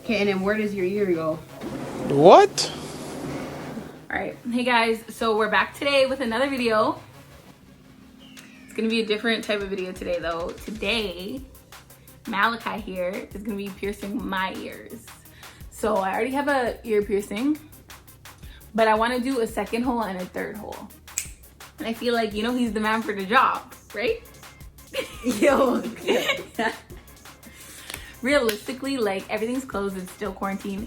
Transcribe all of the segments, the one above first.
Okay, and then where does your ear go? What? All right, hey guys, so we're back today with another video. It's gonna be a different type of video today though. Today, Malachi here is gonna be piercing my ears. So I already have a ear piercing, but I wanna do a second hole and a third hole. And I feel like, you know, he's the man for the job, right? Yo. Realistically, like, everything's closed, it's still quarantine.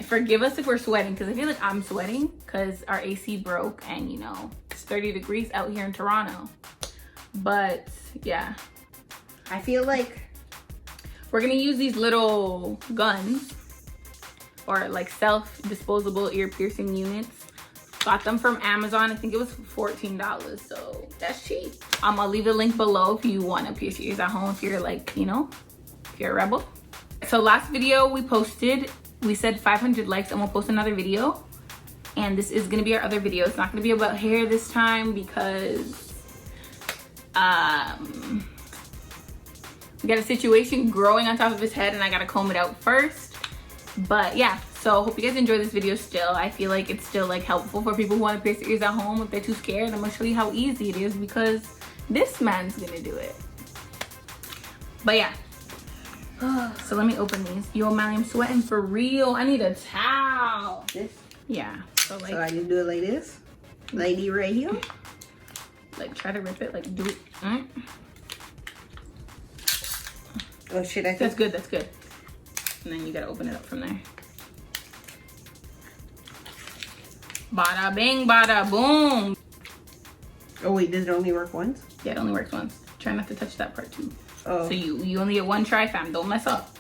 Forgive us if we're sweating, because I feel like I'm sweating because our AC broke and, you know, it's 30 degrees out here in Toronto. But yeah, I feel like we're gonna use these little guns or like self-disposable ear piercing units. Got them from Amazon. I think it was $14, so that's cheap. I'll leave a link below if you want to pierce your ears at home, if you're like, you know, if you're a rebel. So last video we posted, we said 500 likes and we'll post another video. And this is gonna be our other video. It's not gonna be about hair this time because we got a situation growing on top of his head and I gotta comb it out first. But yeah, so hope you guys enjoy this video still. I feel like it's still like helpful for people who want to pierce their ears at home if they're too scared. I'm gonna show you how easy it is because this man's gonna do it. But yeah, so let me open these. Yo, Mally, I'm sweating for real. I need a towel. this. Yeah, so like, So I just do it like this. Lady right here. like try to rip it, like do it. Oh shit, I think That's good, that's good. And then you gotta open it up from there. Bada bing, bada boom. Oh wait, does it only work once? Yeah, it only works once. Try not to touch that part too. Oh. So you only get one try, fam. Don't mess up.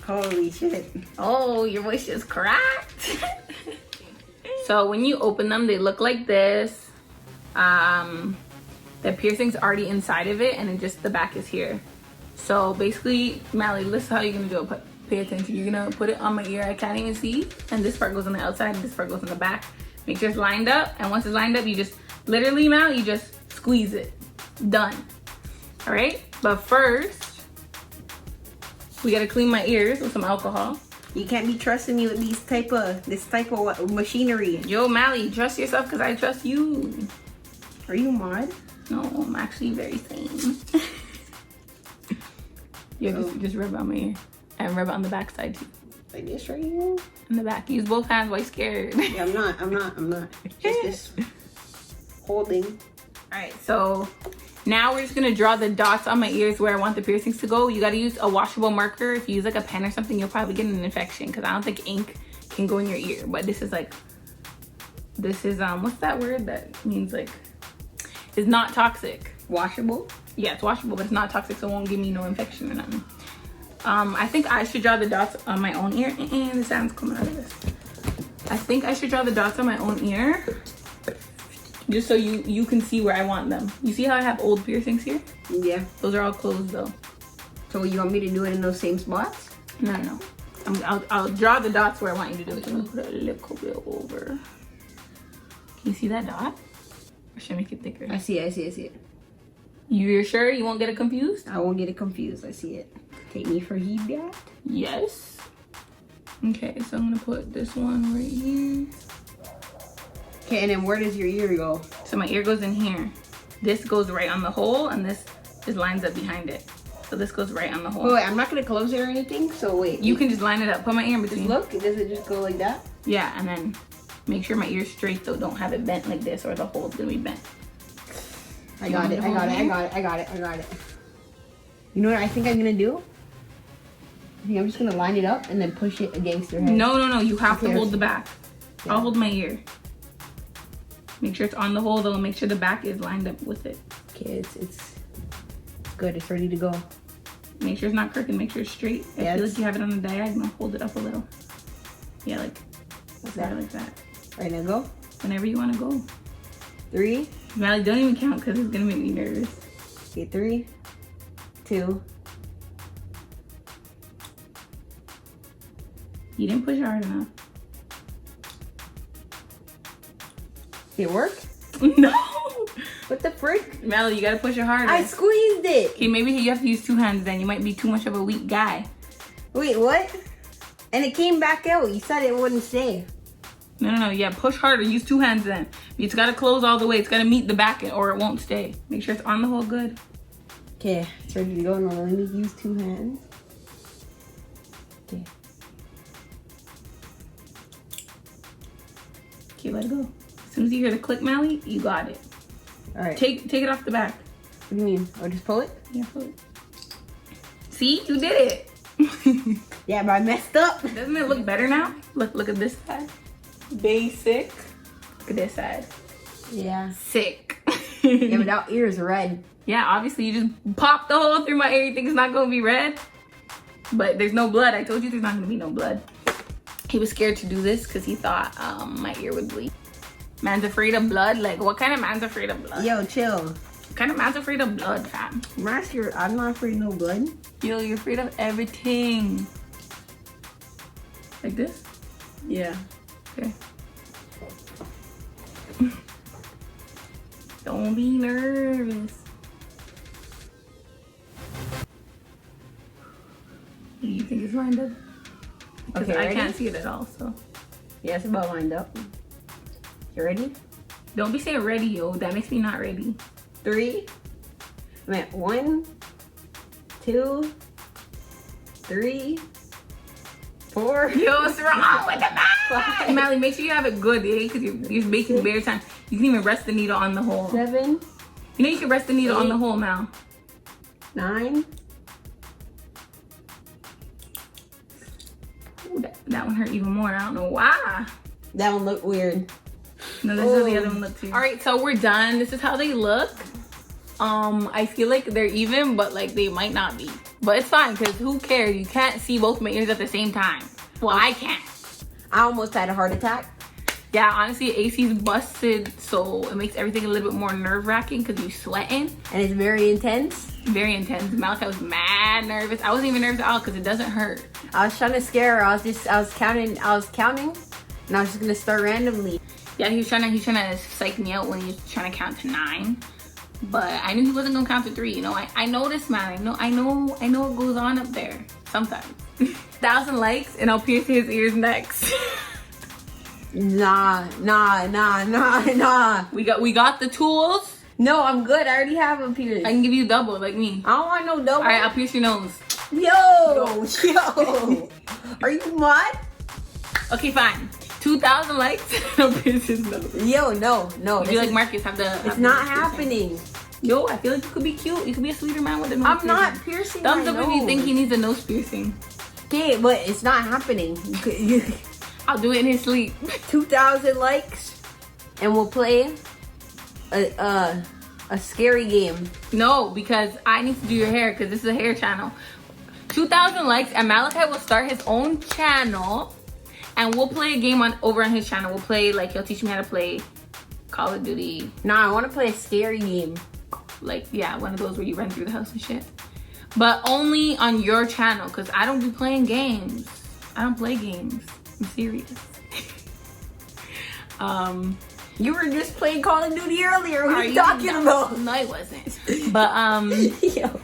Holy shit. Oh, your voice just cracked. So when you open them, they look like this. The piercing's already inside of it and then just the back is here. So basically, Mally, this is how you're gonna do it. Pay attention. You're gonna put it on my ear. I can't even see. And this part goes on the outside and this part goes on the back. Make sure it's lined up. And once it's lined up, you just literally, Mal, you just squeeze it. Done. All right. But first, we gotta clean my ears with some alcohol. You can't be trusting me with this type of machinery. Yo, Mally, trust yourself because I trust you. Are you mad? No, I'm actually very sane. Yeah, just rub it on my ear. And rub it on the back side too. Like this right here? In the back. Use both hands while you're scared. Yeah, I'm not. Just this holding. Alright, so now we're just gonna draw the dots on my ears where I want the piercings to go. You gotta use a washable marker. If you use like a pen or something, you'll probably get an infection because I don't think ink can go in your ear. But this is like, this is, what's that word that means like, it's not toxic. Washable? Yeah, it's washable, but it's not toxic, so it won't give me no infection or nothing. I think I should draw the dots on my own ear. The sound's coming out of this. I think I should draw the dots on my own ear. Just so you can see where I want them. You see how I have old piercings here? Yeah. Those are all closed though. So you want me to do it in those same spots? No. I'll draw the dots where I want you to do it. So I'm gonna put it a little bit over. Can you see that dot? Or should I make it thicker? I see it. You're sure you won't get it confused? I won't get it confused. I see it. Take me for he that. Yes. Okay, so I'm gonna put this one right here. Okay, and then where does your ear go? So my ear goes in here. This goes right on the hole and this just lines up behind it. So this goes right on the hole. Wait, I'm not gonna close it or anything, so wait. You can just line it up. Put my ear in between. Just look, does it just go like that? Yeah, and then make sure my ear's straight though. Don't have it bent like this or the hole's gonna be bent. I got it. You know what I think I'm gonna do? I think I'm just gonna line it up and then push it against your head. No. You have to Okay. hold the back. Yeah. I'll hold my ear. Make sure it's on the hole though. Make sure the back is lined up with it. Okay, it's good. It's ready to go. Make sure it's not crooked. Make sure it's straight. I Yeah, feel it's- like you have it on the diagonal. Hold it up a little. Yeah, like that? like that. Right now, go. Whenever you want to go. 3. Mally, don't even count because it's gonna make me nervous. Okay, 3, 2. You didn't push it hard enough. Did it work? No. What the frick? Mally, you gotta push it harder. I squeezed it. Okay, maybe you have to use 2 hands then. You might be too much of a weak guy. Wait, what? And it came back out. You said it wouldn't stay. No. Yeah, push harder. Use 2 hands then. It's got to close all the way. It's got to meet the back or it won't stay. Make sure it's on the hole good. Okay, it's ready to go. Now let me use 2 hands. Okay. Okay, let it go. As soon as you hear the click, Mally, you got it. All right. Take it off the back. What do you mean? Or just pull it? Yeah, pull it. See, you did it. Yeah, but I messed up. Doesn't it look better now? Look at this side. Basic. Look at this side. Yeah. Sick. Yeah, but that ear is red. Yeah, obviously you just popped the hole through my ear. You think it's not gonna be red? But there's no blood. I told you there's not gonna be no blood. He was scared to do this because he thought my ear would bleed. Man's afraid of blood? Like, what kind of man's afraid of blood? Yo, chill. What kind of man's afraid of blood, fam? I'm not afraid of no blood. Yo, you're afraid of everything. Like this? Yeah. Okay. Don't be nervous. Do you think it's lined up? Because Okay, I ready? can't see it at all, so. Yeah, it's about lined up. You ready? Don't be saying ready, yo. That makes me not ready. 3. I'm at 1, 2, 3, 4. Yo, what's wrong with the back? Mally, make sure you have it good, eh? Because you're making bare time. You can even rest the needle on the hole. 7, You know you can rest the needle on the 8. hole now. 9. Ooh, that one hurt even more. I don't know why. That one looked weird. No, this is how the other one looks too. All right, so we're done. This is how they look. I feel like they're even, but like they might not be. But it's fine, because who cares? You can't see both my ears at the same time. Well, I can't. I almost had a heart attack. Yeah, honestly, AC's busted, so it makes everything a little bit more nerve-wracking because you're sweating. And it's very intense. Very intense. Malachi was mad nervous. I wasn't even nervous at all because it doesn't hurt. I was trying to scare her. I was counting, and I was just gonna start randomly. Yeah, he was trying to psych me out when he was trying to count to 9. But I knew he wasn't gonna count to 3. You know, I know this man. I know what goes on up there sometimes. 1,000 likes and I'll pierce his ears next. Nah. We got the tools. No, I'm good. I already have a pierce. I can give you double like me. I don't want no double. All right, I'll pierce your nose. Yo. Are you mad? Okay, fine. 2,000 likes and I'll pierce his nose. Yo, no. Would you like Marcus have the? It's not happening. Yo, I feel like you could be cute. You could be a sweeter man with a nose I'm piercing. not piercing Thumbs my up nose. if you think he needs a nose piercing. Okay, but it's not happening. I'll do it in his sleep. 2,000 likes, and we'll play a scary game. No, because I need to do your hair because this is a hair channel. 2,000 likes and Malachi will start his own channel and we'll play a game over on his channel. We'll play, like, he'll teach me how to play Call of Duty. Nah, I want to play a scary game. Like, yeah, one of those where you run through the house and shit. But only on your channel because I don't be playing games. I don't play games. I'm serious. You were just playing Call of Duty earlier. What are you talking talking about? No, I wasn't. But Yo.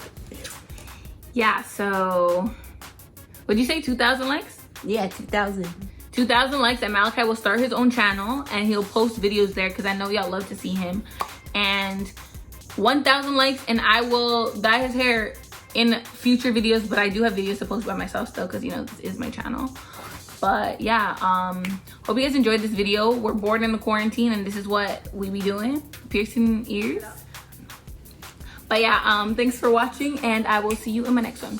yeah. So, what'd you say? 2,000 likes? Yeah, 2,000. 2,000 likes and Malachi will start his own channel and he'll post videos there because I know y'all love to see him. And 1,000 likes and I will dye his hair in future videos, but I do have videos to post by myself still because, you know, this is my channel. But yeah, hope you guys enjoyed this video. We're bored in the quarantine and this is what we be doing, piercing ears. But yeah, thanks for watching and I will see you in my next one.